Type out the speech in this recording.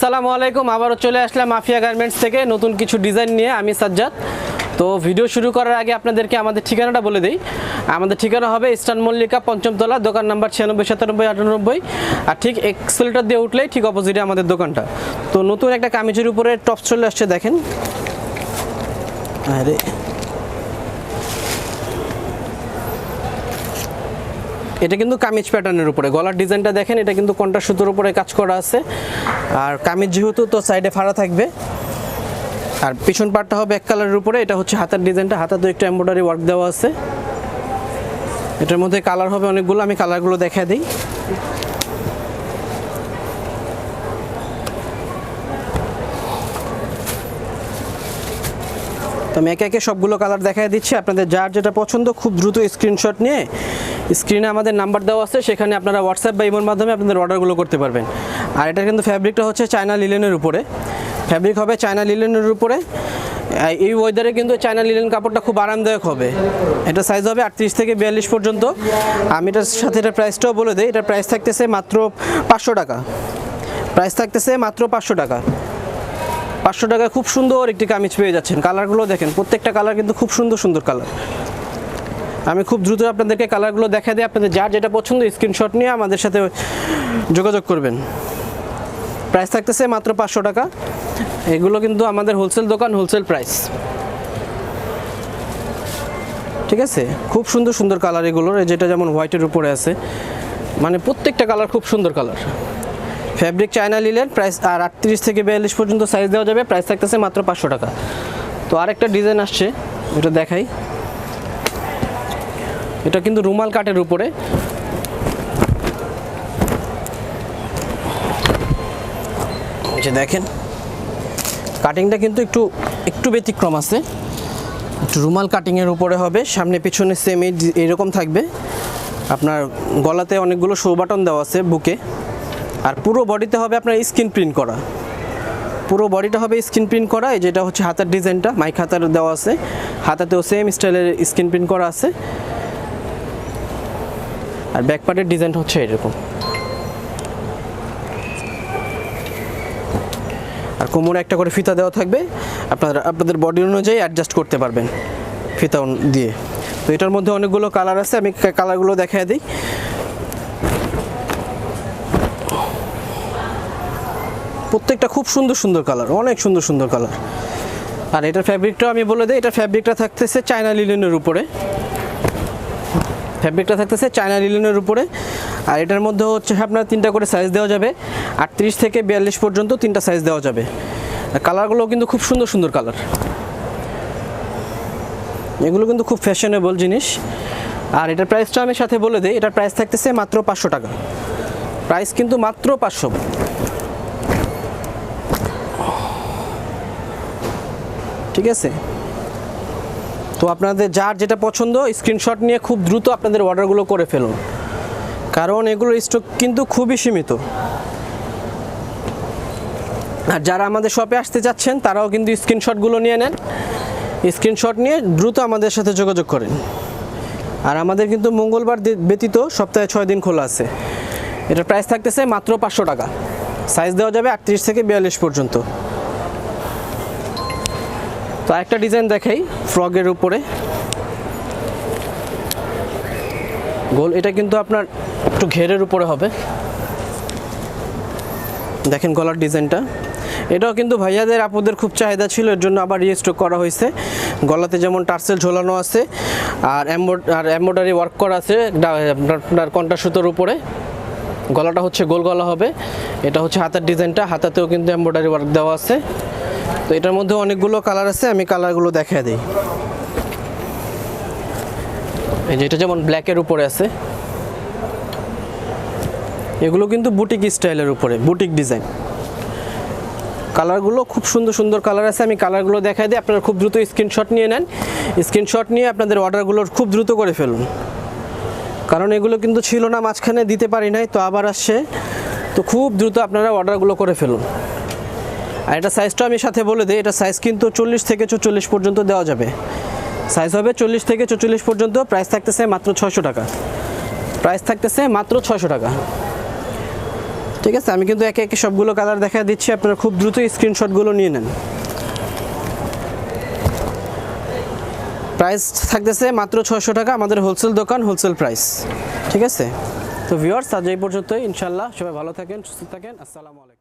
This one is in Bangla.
আসসালামু আলাইকুম। আবারও চলে আসলাম মাফিয়া গার্মেন্টস থেকে নতুন কিছু ডিজাইন নিয়ে। আমি সাজ্জাদ। তো ভিডিও শুরু করার আগে আপনাদেরকে আমাদের ঠিকানাটা বলে দিই। আমাদের ঠিকানা হবে ইস্টার্ন মল্লিকা ৫ম তলা, দোকান নাম্বার ৯৬ ৯৭ ৯৮, আর ঠিক এক্সেলেটর দিয়ে উঠলেই ঠিক অপোজিটে আমাদের দোকানটা। তো নতুন একটা কামিজের উপরে টপস চলে আসছে, দেখেন। আরে এটা কিন্তু কামিজ প্যাটার্নের উপরে, গলার ডিজাইনটা দেখেন, এটা কিন্তু কন্ট্রাস্ট সুতোর উপরে কাজ করা আছে। আর কামিজ যেহেতু তো সাইডে ফাড়া থাকবে, আর পিছন পার্টটা হবে এক কালারের উপরে। এটা হচ্ছে হাতার ডিজাইনটা, হাতাতে একটু এমব্রয়ডারি ওয়ার্ক দেওয়া আছে। এটার মধ্যে কালার হবে অনেকগুলো, আমি কালারগুলো দেখা দিই। তো আমি একে একে সবগুলো কালার দেখাই দিচ্ছি। আপনাদের যার যেটা পছন্দ খুব দ্রুত স্ক্রিনশট নিয়ে স্ক্রিনে আমাদের নাম্বার দেওয়া আছে, সেখানে আপনারা হোয়াটসঅ্যাপ বা ইমোর মাধ্যমে আপনাদের অর্ডারগুলো করতে পারবেন। আর এটা কিন্তু ফ্যাব্রিকটা হচ্ছে চায়না লিলেনের উপরে, ফ্যাব্রিক হবে চায়না লিলেনের উপরে। এই ওয়েদারে কিন্তু চায়না লিলেন কাপড়টা খুব আরামদায়ক হবে। এটা সাইজ হবে ৩৮ থেকে ৪২ পর্যন্ত। আমি এটার সাথে এটার প্রাইসটাও বলে দিই। এটার প্রাইস থাকতেছে মাত্র ৫০০ টাকা। প্রাইস থাকতেছে মাত্র ৫০০ টাকা। ৫০০ টাকায় খুব সুন্দর একটি কামিজ পেয়ে যাচ্ছেন। কালারগুলো দেখেন, প্রত্যেকটা কালার কিন্তু খুব সুন্দর সুন্দর কালার। আমি খুব দ্রুত আপনাদেরকে কালারগুলো দেখা দিই। আপনাদের যার যেটা পছন্দ স্ক্রিনশট নিয়ে আমাদের সাথে যোগাযোগ করবেন। প্রাইস থাকতেছে মাত্র ৫০০ টাকা। এগুলো কিন্তু আমাদের হোলসেল দোকান, হোলসেল প্রাইস, ঠিক আছে। খুব সুন্দর সুন্দর কালার এগুলোর, যেটা যেমন হোয়াইটের উপরে আছে, মানে প্রত্যেকটা কালার খুব সুন্দর colour. Fabric China linen, price আর ৩৮ থেকে ৪২ পর্যন্ত সাইজ দেওয়া যাবে। প্রাইস থাকতেছে মাত্র ৫০০ টাকা। তো আরেকটা ডিজাইন আসছে, এটা দেখাই। এটা কিন্তু রুমাল কাটের উপরে, এই যে দেখেন কাটিংটা কিন্তু একটু ব্যতিক্রম আছে। একটু রুমাল কাটিংয়ের উপরে হবে, সামনে পিছনে সেম এইরকম থাকবে। আপনার গলাতে অনেকগুলো শো বাটন দেওয়া আছে বুকে। আর পুরো বডিতে হবে আপনার স্ক্রিন প্রিন্ট করা, পুরো বডিটা হবে স্ক্রিন প্রিন্ট করা। এই যেটা হচ্ছে হাতার ডিজাইনটা, মাইক হাতার দেওয়া আছে, হাতাতেও সেম স্টাইলের স্ক্রিন প্রিন্ট করা আছে। আর ব্যাক পার্টের ডিজাইনটা হচ্ছে এরকম। আর কোমরে একটা করে ফিতা দেওয়া থাকবে, আপনাদের বডি অনুযায়ী অ্যাডজাস্ট করতে পারবেন ফিতা দিয়ে। তো এটার মধ্যে অনেকগুলো কালার আছে, আমি কালারগুলো দেখাই দিই। প্রত্যেকটা খুব সুন্দর সুন্দর কালার, অনেক সুন্দর সুন্দর কালার। আর এটার ফ্যাব্রিকটাও আমি বলে দিই। এটার ফ্যাব্রিকটা থাকতেছে চায়না লিলেনের উপরে, ফ্যাব্রিকটা থাকতেছে চায়না লিলেনের উপরে। আর এটার মধ্যে হচ্ছে আপনার 3টা করে সাইজ দেওয়া যাবে, ৩৮ থেকে ৪২ পর্যন্ত 3টা সাইজ দেওয়া যাবে। কালারগুলো কিন্তু খুব সুন্দর সুন্দর কালার, এগুলো কিন্তু খুব ফ্যাশনেবল জিনিস। আর এটার প্রাইসটা আমি সাথে বলে দিই। এটার প্রাইস থাকতেছে মাত্র ৫০০ টাকা। প্রাইস কিন্তু মাত্র ৫০০, ঠিক আছে। তো আপনাদের যার যেটা পছন্দ স্ক্রিনশট নিয়ে খুব দ্রুত আপনাদের অর্ডারগুলো করে ফেলুন, কারণ এগুলোর স্টক কিন্তু খুবই সীমিত। আর যারা আমাদের শপে আসতে চাচ্ছেন তারাও কিন্তু স্ক্রিনশটগুলো নিয়ে নেন, স্ক্রিনশট নিয়ে দ্রুত আমাদের সাথে যোগাযোগ করেন। আর আমাদের কিন্তু মঙ্গলবার ব্যতীত সপ্তাহে ৬ দিন খোলা আছে। এটার প্রাইস থাকতেছে মাত্র ৫০০ টাকা। সাইজ দেওয়া যাবে ৩৮ থেকে ৪২ পর্যন্ত। তো একটা ডিজাইন দেখাই ফ্রকের উপরে গোল। এটা কিন্তু আপনার একটু ঘেরের উপরে হবে, দেখেন গলার ডিজাইনটা। এটাও কিন্তু ভাইয়াদের আপুদের খুব চাহিদা ছিল, এর জন্য আবার রিস্টক করা হয়েছে। গলাতে যেমন টার্সেল ঝোলানো আছে, আর এমব্রয়ডারি ওয়ার্ক করা আছে আপনার কন্ট্রাস্ট সুতোর উপরে। গলাটা হচ্ছে গোল গলা হবে। এটা হচ্ছে হাতার ডিজাইনটা, হাতাতেও কিন্তু এমব্রয়ডারি ওয়ার্ক দেওয়া আছে। তো এটার মধ্যে অনেকগুলো কালার আছে, আমি কালারগুলো দেখা দিই। এই যে এটা যেমন ব্ল্যাকের উপরে আছে, এগুলো কিন্তু বুটিক স্টাইলের উপরে, বুটিক ডিজাইন। কালারগুলো খুব সুন্দর সুন্দর কালার আছে, আমি কালারগুলো দেখাই দিই। আপনারা খুব দ্রুত স্ক্রিনশট নিয়ে নেন, স্ক্রিনশট নিয়ে আপনাদের অর্ডারগুলো খুব দ্রুত করে ফেলুন, কারণ এগুলো কিন্তু ছিল না, মাঝখানে দিতে পারি নাই, তো আবার আসছে। তো খুব দ্রুত আপনারা অর্ডারগুলো করে ফেলুন। আর এটা সাইজটা আমি সাথে বলে দিই। এটা সাইজ কিন্তু 40 থেকে 44 পর্যন্ত দেওয়া যাবে। সাইজ হবে 40 থেকে 44 পর্যন্ত। প্রাইস থাকতেছে মাত্র ৬০০ টাকা। প্রাইস থাকতেছে মাত্র ৬০০ টাকা। ঠিক আছে, আমি কিন্তু একে একে সবগুলো কালার দেখা দিচ্ছি, আপনারা খুব দ্রুত স্ক্রিনশটগুলো নিয়ে নেন। প্রাইস থাকতেছে মাত্র 600 টাকা, আমাদের হোলসেল দোকান, হোলসেল প্রাইস। ঠিক আছে, তো ভিউয়ার্স আজ এই পর্যন্তই, ইনশাআল্লাহ সবাই ভালো থাকেন, সুস্থ থাকেন, আসসালামু আলাইকুম।